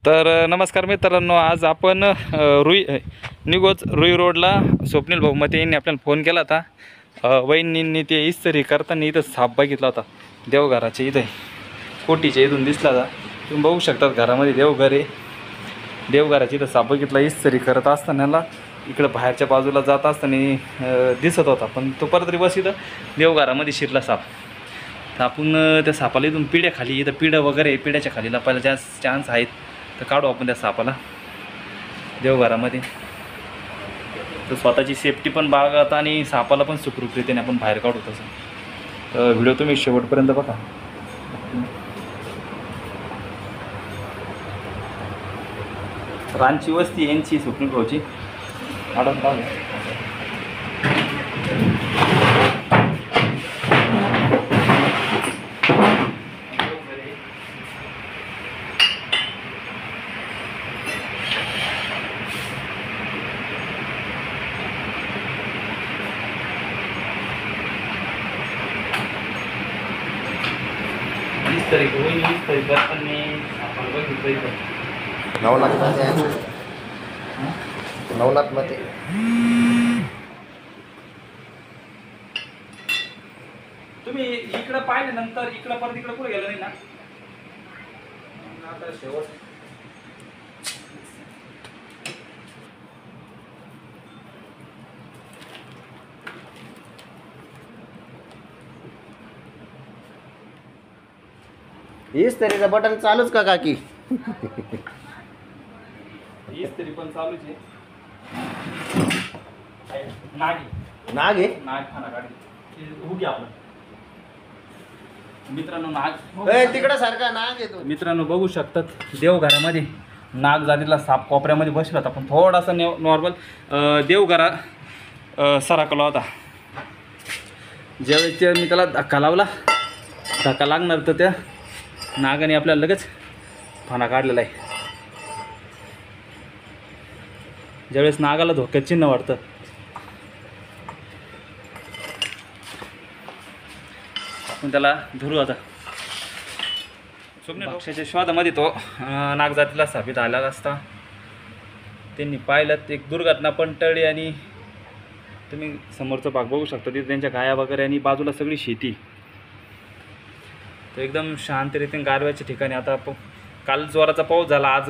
तर नमस्कार मित्रांनो, आज आपण निघोज रुई रोडला स्वप्नील भाऊ मते यांनी आपल्याला फोन केला होता। वहिनींनी ते इस्त्री करताना इथं साप बघितला होता देवघराच्या इथे कोटीच्या इथून दिसला होता। तुम्ही बघू शकता घरामध्ये देवघर आहे, देवघराच्या इथं साप बघितला इस्त्री करत असताना इकडं बाहेरच्या बाजूला जात असताना दिसत होता, पण तो परत रिवर्स इथं देवघरामध्ये शिरला साप। तर आपण त्या सापाला इथून पिढ्या खाली इथं पिढं वगैरे पिढ्याच्या खालीला पहिला जास्त चान्स आहेत तर काढू आपण त्या सापाला देवघरामध्ये। तर स्वतःची सेफ्टी पण बाळगत आणि सापाला पण सुखरूपरीतीने आपण बाहेर काढू तसं। तर व्हिडिओ तुम्ही शेवटपर्यंत बघा। रांची वस्ती यांची स्वप्नील भाऊची आडम पाहू। नवनाथ मध्ये तुम्ही इकडे पाहिल्यानंतर इकडे परत इकडे कुठे गेलं नाही ना? आता शेवट इस्त्रीचं बटन चालूच का काकी? इस्त्री पण चालूच आहे। नाग नाग खाना गाडी हो गया आपलं मित्रांनो। नाग तिकडे सारखा नाग येतो मित्रांनो, बघू शकतात देवघरामध्ये नाग जातीला साप कोपऱ्यामध्ये बसला होता, पण थोडासा नॉर्मल देवघरा सरकला होता। ज्यावेळेस मी त्याला धक्का लावला, धक्का लागणार तर त्या नागाने आपल्याला लगेच फाना काढलेला आहे। ज्यावेळेस नागाला धोक्यात चिन्ह वाटतं आपण त्याला धरू। आता स्वप्नील पक्षाच्या शोधामध्ये तो नागजातीला सापीत आला असता त्यांनी पाहिलं एक दुर्घटना पण टळली आणि तुम्ही समोरचा भाग बघू शकता तिथे त्यांच्या गाया वगैरे आणि बाजूला सगळी शेती। तर एकदम शांतरीतीने गारव्याच्या ठिकाणी आता काल जोराचा पाऊस झाला, आज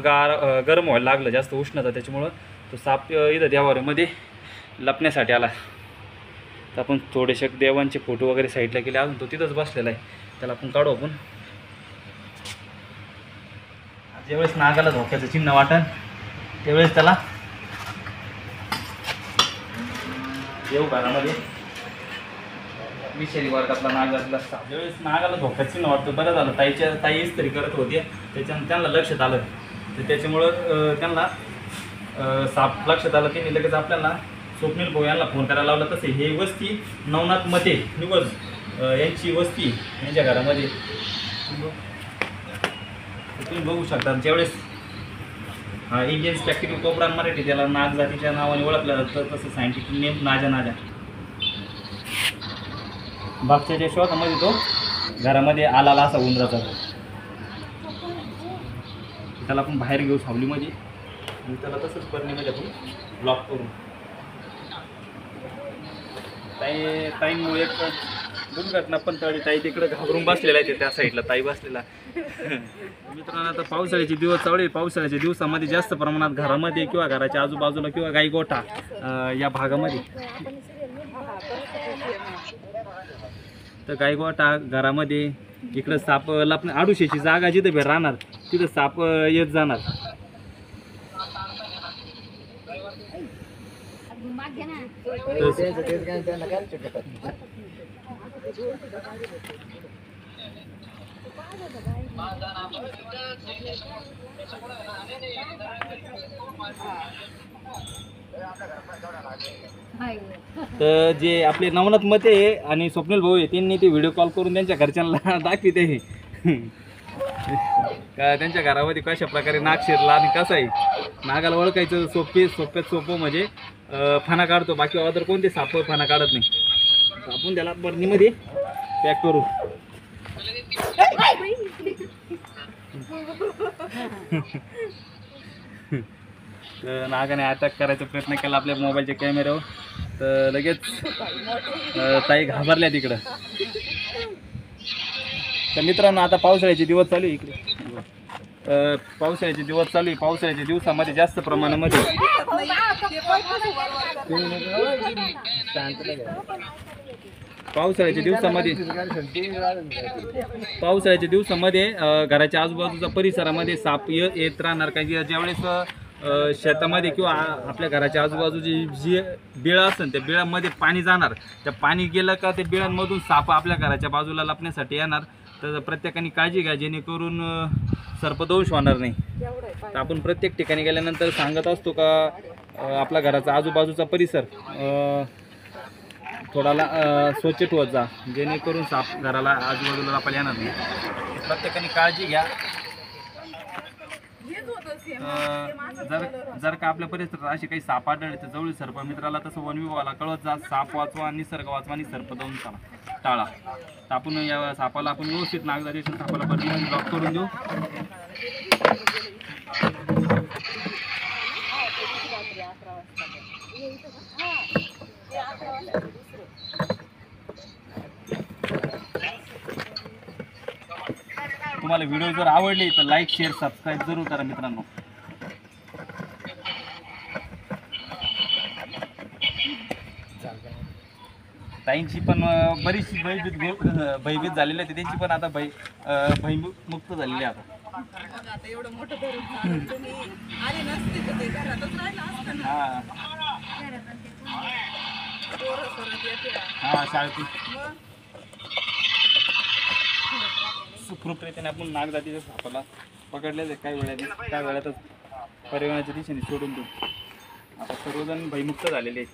गरम व्हायला लागलं, जास्त उष्णता, त्याच्यामुळं तो साप इथं देवाऱ्यामध्ये लपण्यासाठी आला। तर आपण थोडेसे देवांचे फोटो वगैरे साईडला केले, अजून तो तिथंच बसलेला आहे, त्याला आपण काढू आपण। ज्यावेळेस नागाला धोक्याचं चिन्ह वाटन त्यावेळेस त्याला देवघरामध्ये विषारी वर्गातला नाग असला असता। ज्यावेळेस नागाला धोक्याचं चिन्ह वाटतं, बरं झालं ताई इस्त्री करत होते, त्यांना लक्षात आलं, तर त्याच्यामुळं त्यांना साप लक्षात आलं, त्यांनी लगेच आपल्याला स्वप्नील भाऊ यांना फोन करायला लावला। तसे हे वस्ती नवनाथ मते निवज यांची वस्ती यांच्या घरामध्ये तुम्ही बघू शकता। ज्यावेळेस इंडियन स्पेक्टिकल कोबरा मराठी त्याला नाग जातीच्या नावाने ओळखलं जातं, तसं सायंटिफिक नेम नाजा। बागच्या शोधामध्ये तो घरामध्ये आला असा उंदराचा, त्याला आपण बाहेर घेऊ सावलीमध्ये आणि त्याला तसंच पर्णीमध्ये आपण ब्लॉक करू। ताईमुळे एक दुर्घटना पण टळली, ताई तिकडे घाबरून बसलेला आहे, त्या साईडला ताई बसलेला। मित्रांनो, आता पावसाळ्याचे दिवस चालू आहे, पावसाळ्याच्या दिवसामध्ये जास्त प्रमाणात घरामध्ये किंवा घराच्या आजूबाजूला किंवा गाई गोठा या भागामध्ये, तर गाई गोठा घरामध्ये इकडं साप लपणे, आडुशीची जागा जिथं राहणार तिथं साप येत जाणार। तर जे आपले नवनाथ मते आणि स्वप्नील भाऊ आहे त्यांनी ते व्हिडिओ कॉल करून त्यांच्या घरच्यांना दाखविते का त्यांच्या घरामध्ये कशा प्रकारे नाग शिरला आणि कसं आहे नागाला ओळखायचं सोप्यात सोपं म्हणजे फाना काढतो, बाकी अदर कोणते साप फाना काढत नाही। आपण त्याला बरणीमध्ये पॅक करू। तर नागाने अटॅक करायचा प्रयत्न केला आपल्या मोबाईलच्या कॅमेऱ्यावर, तर लगेच ताई घाबरल्या तिकडं. तर मित्रांनो आता पावसाळ्याचे दिवस चालू आहे इकडे. पावसाळ्याचे दिवस चालू आहे. पावसाळ्याच्या दिवसामध्ये जास्त प्रमाणामध्ये पावसाळ्याच्या दिवसामध्ये घराच्या आजूबाजूच्या परिसरामध्ये साप येत राहणार. कारण की ज्यावेळेस शेतामध्ये किंवा आपल्या घराच्या आजूबाजूची जी बिळं असेल त्या बिळामध्ये पाणी जाणार, त्या पाणी गेलं का ते बिळांमधून साप आपल्या घराच्या बाजूला लपण्यासाठी येणार. तर प्रत्येकाने काळजी घ्या जेणेकरून सर्पदोष होणार नाही. तर आपण प्रत्येक ठिकाणी गेल्यानंतर सांगत असतो का आपल्या घराचा आजूबाजूचा परिसर थोडा स्वच्छ ठेवत जा, जेणेकरून साप घराला आजूबाजूला आपल्याला येणार नाही. प्रत्येकाने काळजी घ्या. जर का आपल्या परिसरात असे काही साप आढळले तर जवळील सर्प मित्राला तसं वन विभागाला कळवत जा. साप वाचवा, निसर्ग वाचवा आणि सर्प जाऊन टाळा. तर आपण या सापाला आपण व्यवस्थित नागदारी सापाला बदलून ब्लॉक करून देऊ. तुम्हाला व्हिडिओ जर आवडले तर लाईक शेअर सबस्क्राईब जरूर करा मित्रांनो. ताईंची पण बरीचशी भयभीत झालेली आहे. त्यांची पण आता भयमुक्त झालेली आहे. आता एवढं मोठं धरून तुम्ही आले नसते तर ते घरातच राहिलं असतं ना. हां शाळेतून सुखरूपरीतीने आपण नागजातीच्या सापाला पकडलेलं आहे. काही वेळातच परिवहनाच्या दिशेने सोडून देऊ. आता सर्वजण भयमुक्त झालेले आहेत.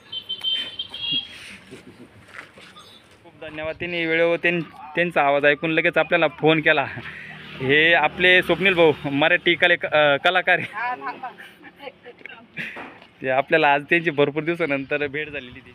खूप धन्यवाद. त्यांनी वेळेवर त्यांचा आवाज ऐकून लगेच आपल्याला फोन केला. हे आपले स्वप्नील भाऊ मराठी कलाकार आहे. ते आपल्याला आज त्यांची भरपूर दिवसानंतर भेट झालेली ती.